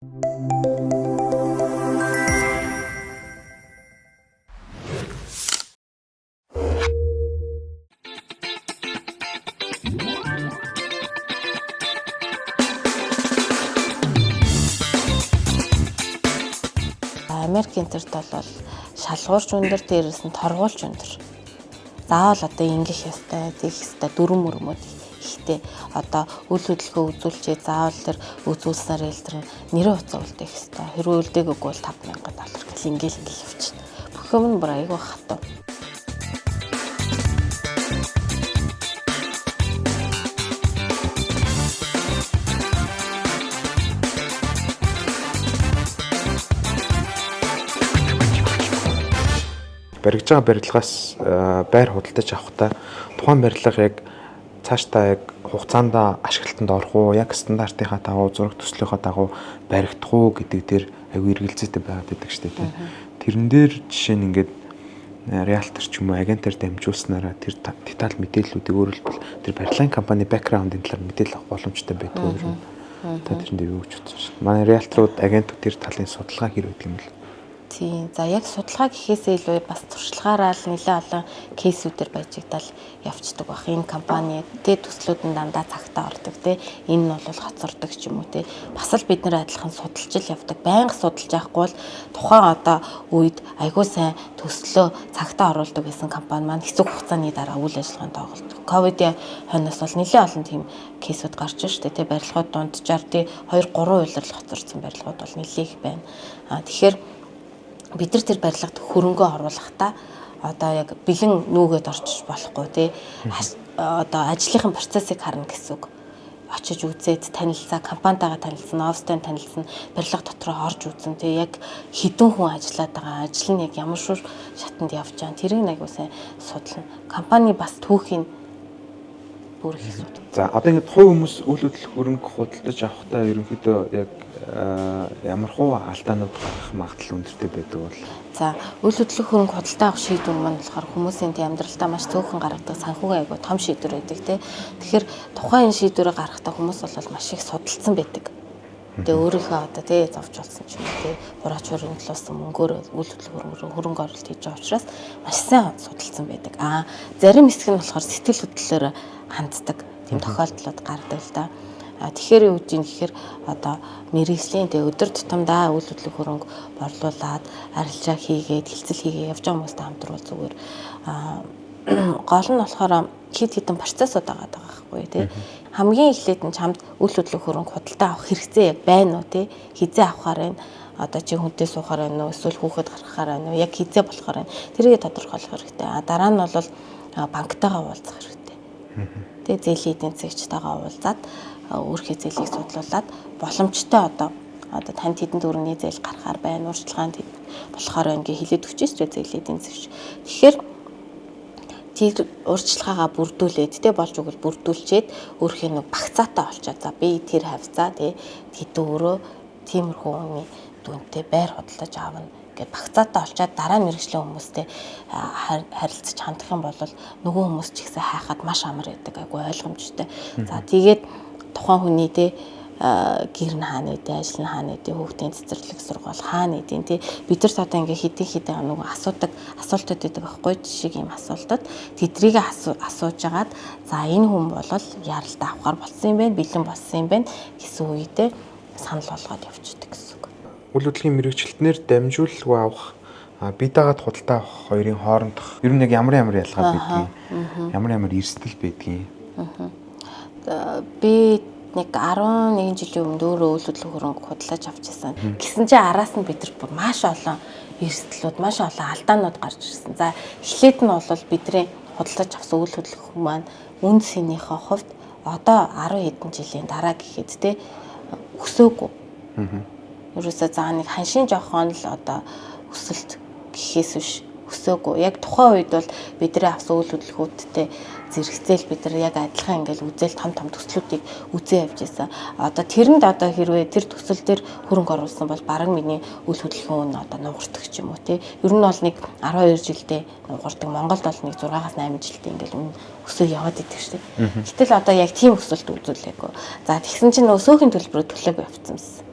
Америк энтерт бол шалгуурч өндөр, дээрээс нь торгуулч өндөр. Заавал одоо ингэх ёстой, тэгэх ёстой дүрм мөрмөд ихтэй одоо үйл хөдөлгөөн үзүүлчээ заавал тэр үзүүлснээр л тэр нэрээ уцаа үлдээх ёстой. Хэрвээ үлдээгээгүй бол $5,000 гэл ингээл явчихна. Бүх юм нь бүр айгүй хатуу. Баригж байгаа барилгаас байр худалдаж авахдаа тухайн барилга яг цаашдаа яг хугацаанд ашиглалтанд орох уу, яг стандартынхаа дагуу, зураг төслийнхаа дагуу баригдах уу гэдэг дээр аюу эргэлзээтэй байгаад байдаг шүү дээ. Тэрэн дээр жишээ нь ингээд реалтер ч юм уу агентаар дамжуулснараа тэр деталь мэдээллүүдийг өөрөлдөл тэр барилгын компани бэкграундын талаар мэдээлэл авах боломжтой байдаг юм. Та тэрэн дээр юу гэж бодсон шин. Манай реалтерууд агентууд тэр талын судалгаа хэр байдаг юм бэ? Тийм. За яг судалгаа гэхээсээ илүү бас туршлагаараа л нэлээд олон кейсүүдээр байжигдал явцдаг бах. Энэ компани төслүүд нь дандаа цагтаа ордог те. Энэ нь бол хоцордог ч юм уу те. Бас л бид нэр адилхан судалж л явдаг. Байнга судалж явахгүй бол тухайн одоо үед айгүй сайн төслөө цагтаа оруулдаг гэсэн компани маань хэсэг хугацааны дараа үйл ажиллагаанд тоглодог. Ковидын хойноос бол нэлээд олон тийм кейсүүд гарч байна шүү дээ те. Барилгууд дунджаар те 2-3 улирал хоцорсон барилгууд бол нэлээд их байна. Тэгэхээр бид нар тэр барилгад хөрөнгөө оруулахдаа одоо яг бэлэн нүүгээд орчих болохгүй тий одоо ажлынхын процессыг харна гэсэн үг. Очиж үзээд танилцаа, компанитайгаа танилцсан, офстай танилцсан, барилга дотроо орж үзэн тий яг хэдэн хүн ажиллаад байгаа, ажил нь яг ямар шатанд явж байгаа тэрийг нэг үсэн судална. Компани бас түүхийн бүр их судална. За одоо ингээд хувь хүмүүс үйл хөдлөх хөрөнгө худалдаж авахдаа ерөнхийдөө яг ямар хуу алдаанууд гарах магадлал өндөртэй байдаг бол за үйл хөдлөх хөрөнгө худалдаа авах шийдвэр маань болохоор хүмүүсийн амьдралдаа маш цөөхөн гаргадаг санхүүгийн айгуу том шийдвэр байдаг тий. Тэгэхээр тухайн шийдвэрийг гаргахдаа хүмүүс бол маш их судалсан байдаг. Тэгээ өөрийнхөө одоо тий зовж болсон ч юм уу тий хураач хөрөнгөлөөсөн мөнгөөр үйл хөдлөх хөрөнгө оруулалт хийж байгаа учраас маш сайн судалсан байдаг. Зарим хэсэг нь болохоор сэтгэл хөдлөлөөр ханддаг тийм тохиолдлууд гардаг л да. Тэгэхээр юу гэж юм гэхээр одоо мэргэжлийн тэ өдөр тутамдаа үйл хөдлөх хөрөнгө борлуулад арилжаа хийгээд хилцэл хийгээ явж байгаа хүмүүстэй хамтруул зүгээр гол нь болохоор хэд хэдэн процессууд байгаа байхгүй тий. Хамгийн эхлээд нь чамд үйл хөдлөх хөрөнгө худалдаа авах хэрэгцээ яг байна уу тий. Хизээ авахаар байна. Одоо чи хүнтэй суухаар байна уу эсвэл хүүхэд гаргахаар байна уу яг хизээ болохоор байна. Тэрийг тодорхойлох хэрэгтэй. Дараа нь бол банктайгаа уулзах хэрэгтэй. Тэгээ зээлийн эдийн засгчтайгаа уулзаад өөрхий зээлийг судлуулад боломжтой одоо танд хэдэн төгрөгийн зээл гарахаар байна, урьдчилгаанд болохоор байна гэж хэлээд өгч шүү дээ зээлийн эдийн засгч. Тэгэхээр тэр урьдчилгаагаа бүрдүүлээд тэ болж өгвөл бүрдүүлчихэд өөрхий нэг багцаатай олчаад за би тэр хавцаа тэ хэдэн өрөө тиймэрхүү хүний дүнтэй байр худалдаж аавна гэд багцаатай олчаад дараа нь мэргэжлийн хүмүүстэй харилцаж хандах юм бол нөгөө хүмүүс ч ихсэн хайхад маш амар байдаг айгу ойлгомжтой. За тэгээд тухайн хүний тэ гэр нь хаана үдэ, ажил нь хаана үдэ, хүүхдийн цэцэрлэг сургууль хаана үдэ тий бид нар одоо ингээ хэдийн нөгөө асуултууд байдаг байхгүй жишээ ийм асуултууд тэдрийг асууж агаад за энэ хүн бол яралт авахар болсон юм байна, бэлэн болсон юм байна гэсэн үедээ санал болгоод явчихдаг гэсэн үг. үйл хөдлөлийн мэргэжилтнэр дамжуулалгүй авах бид дагаад худалдаа авах хоёрын хоорондох ер нь яг ямар ялгаа байдгийг ямар эрсдэл байдгийг би нэг 11 жилийн өмнө өөрөө үйл хөдлөх хөрөнгө худалдаж авчихсан. Гэсэн чинь араас нь бид нар бүр маш олон эрсдлүүд, маш олон алдаанууд гарч ирсэн. За эхлээд нь бол бидний худалдаж авсан үйл хөдлөх маань үн цэнийхээ хувьд одоо 10 хэдэн жилийн дараа гэхэд те өсөөгүй. Ерөөсөө за нэг ханшийн жоохон л одоо өсөлт гэхээс биш өсөөгүй. Яг тухайн үед бол бидний авсан үйл хөдлөхүүдтэй зэрэгцээл бид нар яг адилхан ингээл үзэл том төслүүдийг үзээ явж байсан. Одоо тэрэнд одоо хэрвээ тэр төсөл дээр хөрөнгө оруулсан бол бараг миний үйл хөдлөлийн үн одоо нугардаг ч юм уу тий. Ер нь бол нэг 12 жилдээ нугардаг. Монголд бол нэг 6-8 жилдээ ингээл үн өсөө яваад идэг шүү дээ. Гэтэл одоо яг тийм өсөлт үзүүлээгүй. За тэгсэн чинь өсөөхийн төлбөрөөр төлөөгүй явцсан юмсан.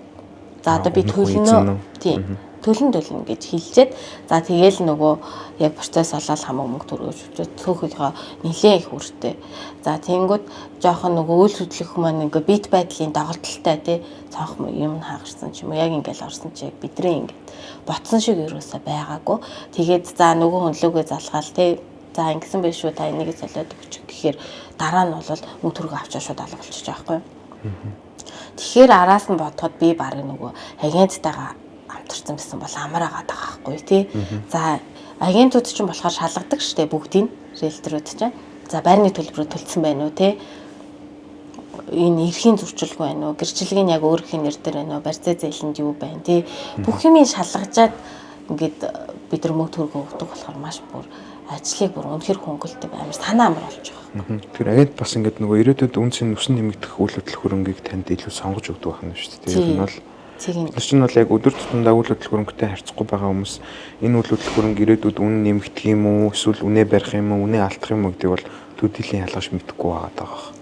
За одоо би Өмнөх үе эзэн төлнө. үү? Тийм. Төлн гэж хэлчихэд за тэгээл нөгөө яг процесс болоод хамаг мөнгө төрөөж цөөхөлгөө нилээ их үртэй. За тэнгууд жоохон нөгөө үйл хөдлөх маань ингээ бит байдлын доголдолтой тий цонх юм хаагарсан ч юм уу яг ингээл орсон чи яг бидний ингээд ботсон шиг юусаа байгаагүй. Тэгээд за нөгөө хөнлөөгөө залгаал тий за ингэсэн байх шүү та энийг солиод өгч гэхээр дараа нь бол мөнгө төргөө авчаа шууд алга болчих жоохгүй. Тэгэхээр араас нь бодоход би баг нөгөө агенттайгаа амтарсан байсан бол амар агаад байгаа байхгүй тий. За агентууд ч юм болохоор шалгадаг штэ бүгдийг риэлторууд чинь. За байрны төлбөрөөр төлсөн байна уу тий. Энэ эрхийн зөрчилгүй байна уу? Гэрчлэгийн яг өөрхийн нэр дээр байна уу? Барьцаа зээлэнд юу байна тий. Бүх юмыг шалгажаад ингээд бид нар мөнгө төргөө өгдөг болохоор маш бүр ажлыг бүр үнэхэр хөнгөлдөг амар санаа амар болж байгаа. Тэр агент бас ингээд нөгөө ирээдүйд үнцэн нүсэн нэмэгдэх үйл хөдлөх хөрөнгийг танд илүү сонгож өгдөг байна шүү дээ. Тэр нь бол бид чинь бол яг өдөр тутамдаа үйл хөдлөх хөрөнгөтэй харьцахгүй байгаа хүмүүс энэ үйл хөдлөх хөрөнгө ирээдүйд үнэ нэмэгдэх юм уу эсвэл үнэ барих юм уу үнэ алдах юм уу гэдгийг бол төдийлөн ялгаж мэдэхгүй байгаа.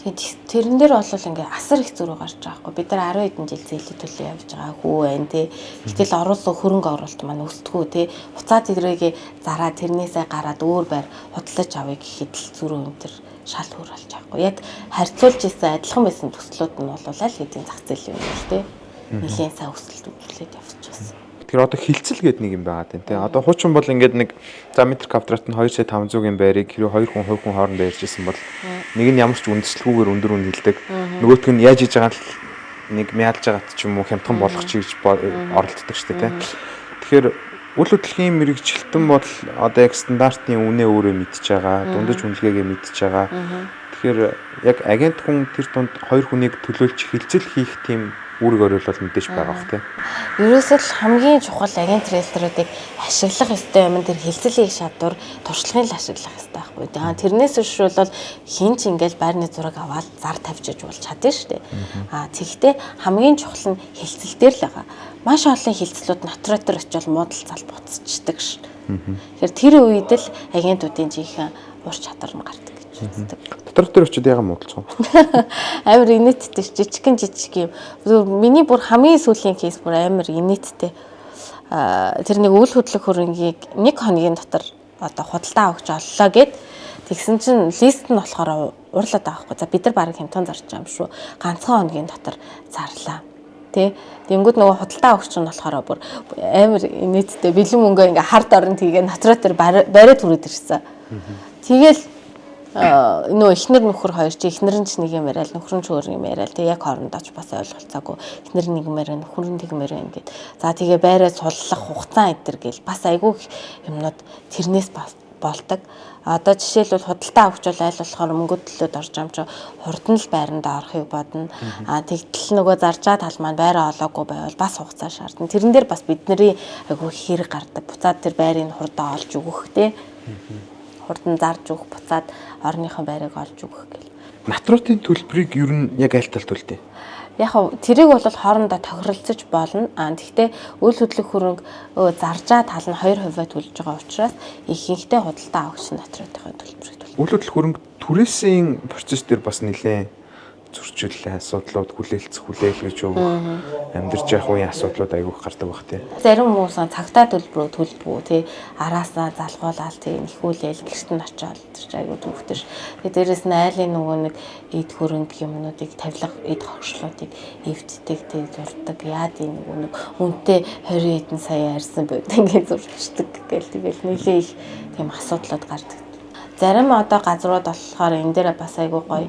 Тэрэн дээр бол ингээ асар их зүрх гарч байгаа хгүй. Бид нар 10 хэдэн жил зээлийн төлөө явж байгаа хүү байна тий. Гэтэл оруулсан хөрөнгө оруулалт маань өсдөггүй тий. Буцаад тэрийг зараад тэрнээсээ гараад өөр байр худалдаж авъя гэхэд л зүрх энэ төр шал хөр болж байгаа хгүй. Яг харьцуулж исэн адилхан байсан төслүүд нь бол аль хэдийн зах зээл юм л тий. Нилийн сайн өсөлт үзүүлээд явчихсан. Тэгэхээр одоо хилцэл гэдэг нэг юм байгаа тийм тий. Одоо хуучин бол ингээд нэг за метр квадрат нь 2,500-ийн байрыг хэрэв 2 хүн хоорондоо ярьжсэн бол нэг нь ямар ч үндэслэлгүйгээр өндөр үн хэлдэг. Нөгөөх нь яаж хийж байгаа нь нэг мяалж байгаад ч юм уу хямдхан болгох чи гэж оролддог шүү дээ тий. Тэгэхээр үйл хөдлөлийн мэрэгчлэлтэн бол одоо яг стандартын үнэ өөрөө мэдж байгаа, дундаж үнэлгээгээ мэдж байгаа. Тэгэхээр яг агент хүн тэр дунд хоёр хүнийг төлөөлж хилцэл хийх тийм үүрэг орол бол мэдээж байгаа бох тийм. Ерөөсөө л хамгийн чухал агент риэлторуудыг ашиглах ёстой юм тэр хилцэл хийх шатвар туршлагын л ашиглах ёстой байхгүй. Тэрнээс биш бол хин ч ингээл байрны зураг аваад зар тавьчиж болж чадна шүү дээ. Тэгэхдээ хамгийн чухал нь хилцэл дээр л байгаа. Маш олон хилцлүүд натратор очил муудал зал буцчихдаг ш. Тэгэхээр тэр үед л агентуудын жинхэнэ ур чадвар нь гардаг гэж үздэг. Дотор төр очиод яга муудалцсан. Амар инээдтэй жижиг юм. Миний бүр хамгийн сүүлийн кейс бүр амар инээдтэй. Тэр нэг үйл хөдлөх хөрөнгийг 1 хоногийн дотор одоо худалдаа авах жоллоо гэд тэгсэн чинь лист нь болохоор уурлаад байгаа байхгүй. За бид нар баг хямдхан зарж байгаа юм шүү. Ганцхан хоногийн дотор зарлаа. Тэ тэнгууд нөгөө худалдаа авах чинь болохоор бүр амар инээдтэй бэлэн мөнгөө ингээ хард орон тийгээ натратор бариад түрээд ирсэн. Тэгэл нөө эхнэр нөхөр хоёр чи эхнэр нь ч нэг юм яриад нөхөр нь ч өөр юм яриад тэг яг хоорондоо ч бас ойлголцоогүй эхнэр нэг юм яриа нөхөр нь тэг юм яриа ингээд за тэгээ байраа суллах хугацаа энэ төр гэл бас айгүй юмнууд тэрнээс болдог. Одоо жишээлбэл худалдаа авч бол айл болохоор мөнгө төлөөд орж ам чи хурдан л байранд орохыг бодно. Тэгтэл нөгөө заржаа тал маань байраа олоогүй байвал бас хугацаа шаардна. Тэрэн дээр бас бидний айгүй хэрэг гардаг. Буцаад тэр байрыг хурдаа олж өгөх те. Хурдан зарж өгөх буцаад орныхон байрыг олж өгөх гэл. Натратын төлбөрийг ер нь яг аль талд төлдөг? Яг тэрийг бол хоорондоо тохиролцож болно. Тэгвэл үйл хөдлөх хөрөнгө заржаа тал нь 2% төлж байгаа учраас ихэнхдээ худалдаа авагч натратын төлбөрийг төлдөг. Үйл хөдлөх хөрөнгө түрээсийн процесс дээр бас нэлээд зөрчил асуудлууд хүлээл гэж юу амьдарч явах үеийн асуудлууд айгүйх гардаг бах тий. Зарим хүмүүс цагтаа төлбөрөө төлдгүү тий араасаа залгуулаад тий нэхүүлээл гэрт нь очиод тэр айгүй төвхтөш. Тэгээ дээрэс нь айлын нөгөө нэг эд хөрөнгө юмнуудыг тавилга эд хогшлуудыг эвддэг тий зурдаг яад энэ нөгөө нэг үнэтэй 20 хэдэн сая арьсан бод ингээд зурчдаг гэл тэгэл нэлээ их тийм асуудлууд гардаг. Зарим одоо газрууд болохоор энэ дээр бас айгүй гоё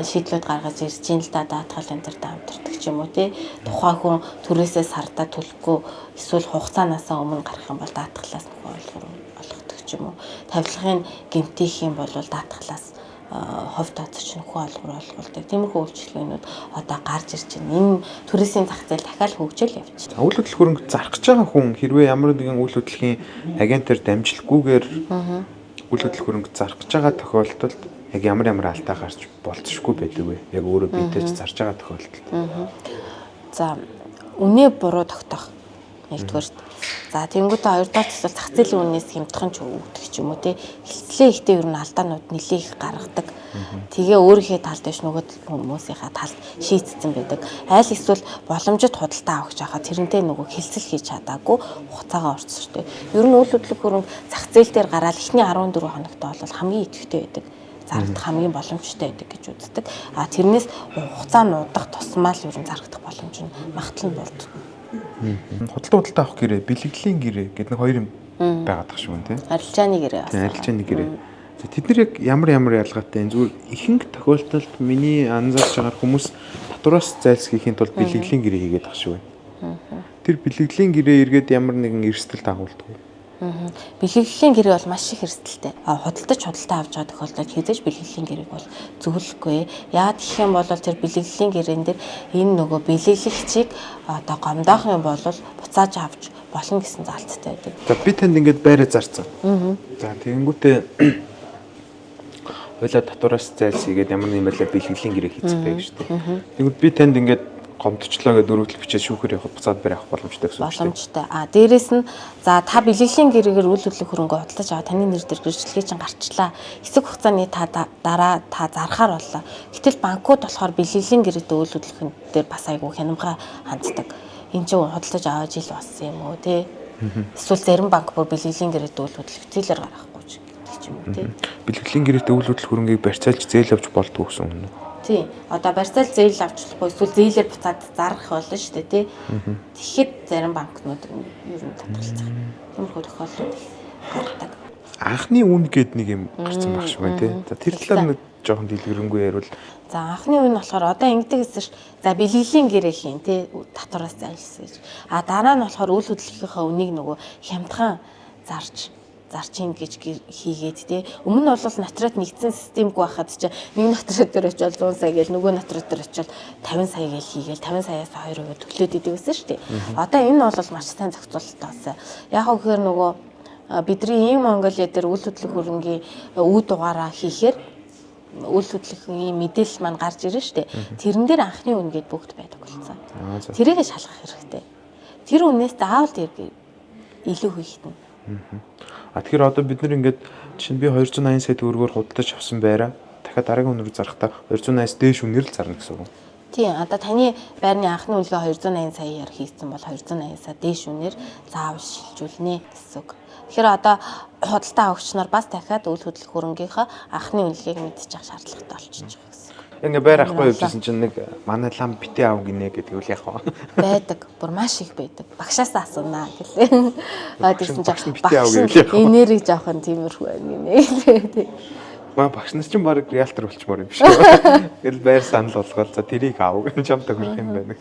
шийдлүүд гаргаж ирж ин л да даатгал энэ төр дамтардаг ч юм уу тий. Тухайн хүн төрөөсөө сардаа төлөхгүй эсвэл хугацаанаасаа өмнө гарах юм бол даатгалаас олгодог ч юм уу. Тавилгын гэмтэх юм бол даатгалаас хов тооцооч нөхөн олгуулдаг. Тиймэрхүү үйлчлэгнүүд одоо гарч ирж байна. Энэ төрөөсийн зах зээл дахиад хөгжөөл явж байна. Үйл хөдлөх хөрөнгө зарах гэж байгаа хүн хэрвээ ямар нэгэн үйл хөдлөлийн агентээр дамжлаггүйгээр үйл хөдлөх хөрөнгө зарах гэж байгаа тохиолдолд яг ямар алдаа гарч болцсохгүй байдаг вэ? Яг өөрөө битэйч зарж байгаа тохиолдолд. За үнэ буруу тогтоох нэгдүгээр. За тэнгуүтээ хоёрдугаар төсөл зах зээлийн үнээс хямдхан ч өгдөг ч юм уу тий. Хилцлээ ихтэй ер нь алдаанууд нэлээд их гаргадаг. Тэгээ өөрийнхөө талд биш нөгөө хүмүүсийнхаа талд шийдсэн байдаг. Айл эсвэл боломжит худалдаа авах жахаа тэрнтэй нөгөө хилцэл хийж чадаагүй хугацаагаа орцсон шүү дээ. Ер нь үйл хөдлөх хөрөнгө зах зээл дээр гараад эхний 14 хоногт бол хамгийн идэвхтэй байдаг. Зарагдах хамгийн боломжтой байдаг гэж үздэг. А тэрнээс хугацаа нуудах тусмаа л ер нь зарагдах боломж нь магтал нь болдог. Худалдаа авах гэрээ, бэлгэдлийн гэрээ гэдэг нэг хоёр юм байгаад тах шүү нэ тий. Арилжааны гэрээ бас. Арилжааны гэрээ. Тэд нар яг ямар ялгаатай энэ зүгээр ихэнх тохиолдолд миний анзаарч байгаа хүмүүс татвараас зайлсхийхийн тулд бэлгэдлийн гэрээ хийгээд тах шүү. Тэр бэлгэдлийн гэрээ эргээд ямар нэгэн эрсдэл дагуулдаг. Бэлгэдлийн гэрээ бол маш их эрсдэлтэй. Худалдаж авч байгаа тохиолдолд хязгаарч бэлгэдлийн гэрээг бол зөвлөхгүй. Яагаад гэх юм бол тэр бэлгэдлийн гэрээн дээр энэ нөгөө бэлгэлэгчийг одоо гомдоох юм бол буцааж авч болно гэсэн заалттай байдаг. За би танд ингээд байраа зарцсан. За тэгэнгүүтээ хойлоо татвараас зайлсхийгээд ямар нэг байлаа бэлгэдлийн гэрээ хийцэх байх шүү дээ. Тэгвэл би танд ингээд гомдчлоо гэдэг дөрөвдөл бичээд шүүхээр явах буцаад барих боломжтой гэсэн үг шүү дээ. Боломжтой. Дээрэс нь за та бэлгэдлийн гэрээгээр үйл хөдлөх хөрөнгө худалдаж аваа таны нэр дээр гэрчлэгээ чинь гарчлаа. Хэсэг хугацааны дараа та зархаар боллоо. Гэтэл банкуд болохоор бэлгэдлийн гэрээтэй үйл хөдлөхөн дээр бас айгүй хянамга ханддаг. Энд чинь худалдаж аваа жил болсон юм уу те? Эсвэл зарим банк бүр бэлгэдлийн гэрээтэй үйл хөдлөх зээлээр гаргахгүй ч гэдэг ч юм уу те? Бэлгэдлийн гэрээтэй үйл хөдлөх хөрөнгийг барьцаалж зээл авч болдгоо гэсэн юм уу? Тий. Одоо барьцаал зээл авчлахгүй эсвэл зээлээр буцаад зарах болно шүү дээ, тий. Тэгэхэд зарим банкнууд ер нь татгалзах. Тиймэрхүү тохиолдол гардаг. Анхны үн гээд нэг юм гарсан баг шүү тий. За тэр талаар нэг жоохон дэлгэрэнгүй ярил. За анхны үн болохоор одоо ингэдэг гэсэн ш. За бэлгэдлийн гэрээ хийн тий татвараас зайлсхийж. Дараа нь болохоор үйл хөдлөлтийнхаа үнийг нөгөө хямдхан зарж ингэж хийгээд тий. Өмнө нь бол нотрат нэгдсэн системгүй байхад чинь нэг нотрат дээр очиод 100 сая гээл нөгөө нотрат дээр очиод 50 сая гээл хийгээл 50 саяас 2% төлөөд идэв гэсэн шүү дээ. Одоо энэ бол маш сайн зохицуулалт таасан. Яг гэхээр нөгөө бидний ийм Монголиа дээр үйл хөдлөх хөрөнгийн үе дугаараа хийхээр үйл хөдлөхийн мэдээлэл маань гарч ирнэ шүү дээ. Тэрэн дээр анхны үн гээд бүгд байдаг болсон. Тэрийг шалгах хэрэгтэй. Тэр үнээс заавал илүү хийхтэн. Тэгэхээр одоо бид нар ингээд чинь би 280 сая төгрөгөөр худалдаж авсан байраа дахиад дараагийн үнээр зарахтаа 280-аас дээш үнээр л зарна гэсэн үг. Тийм. Одоо таны байрны анхны үнэлгээ 280 саяар хийсэн бол 280 сая дээш үнээр заавал шилжүүлнэ гэсэн үг. Тэгэхээр одоо худалдаа авагч нар бас дахиад үйл хөдлөх хөрөнгийнхөө анхны үнэлгээг мэдчих шаардлагатай болчихж байгаа гэсэн. Ингээ байр авахгүй явжсэн чинь нэг манай лам битээ ав гинэ гэдэг үл яг хаа. Байдаг. Бүр маш их байдаг. Багшаас асуунаа гэлээ. Тэгсэн чинь битээ ав гэлээ. Энерги жоохон тиймэрхүү байна гинэ. Багш нар чинь баг реалтор болчмоор юм биш үү? Тэгэл байр санал болгоод за тэрийг аав гэж чамтай хүрэх юм байна.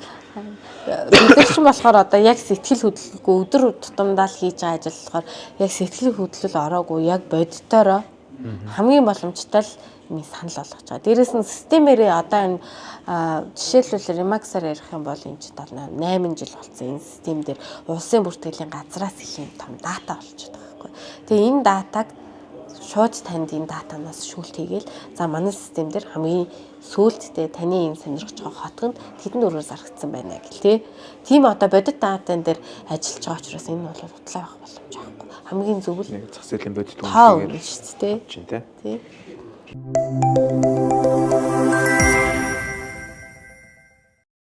Бид чинь болохоор одоо яг сэтгэл хөдлөлгүй өдөр тутамдаа л хийж байгаа ажил болохоор яг сэтгэл хөдлөл ороогүй яг бодитоороо хамгийн боломжтой л нэг санал болгож байгаа. Дээрээс нь системээрээ одоо энэ жишээлбэл Remax-аар ярих юм бол энэ чинь 8 жил болсон. Энэ систем дээр улсын бүртгэлийн газраас их юм том дата болчиход байгаа байхгүй. Тэгээ энэ датаг шууд танд энэ датанаас шүүлт хийгээл за манай систем дээр хамгийн сүүлдтэй таны энэ сонирхож байгаа хотгонд тэдэн дөрөөр зарагдсан байна гэл тий. Тийм одоо бодит датан дээр ажиллаж байгаа учраас энэ бол худлаа авах боломж авахгүй. Хамгийн зөв л зах зээлийн бодит үнэхээр шүү дээ. тий. Тий.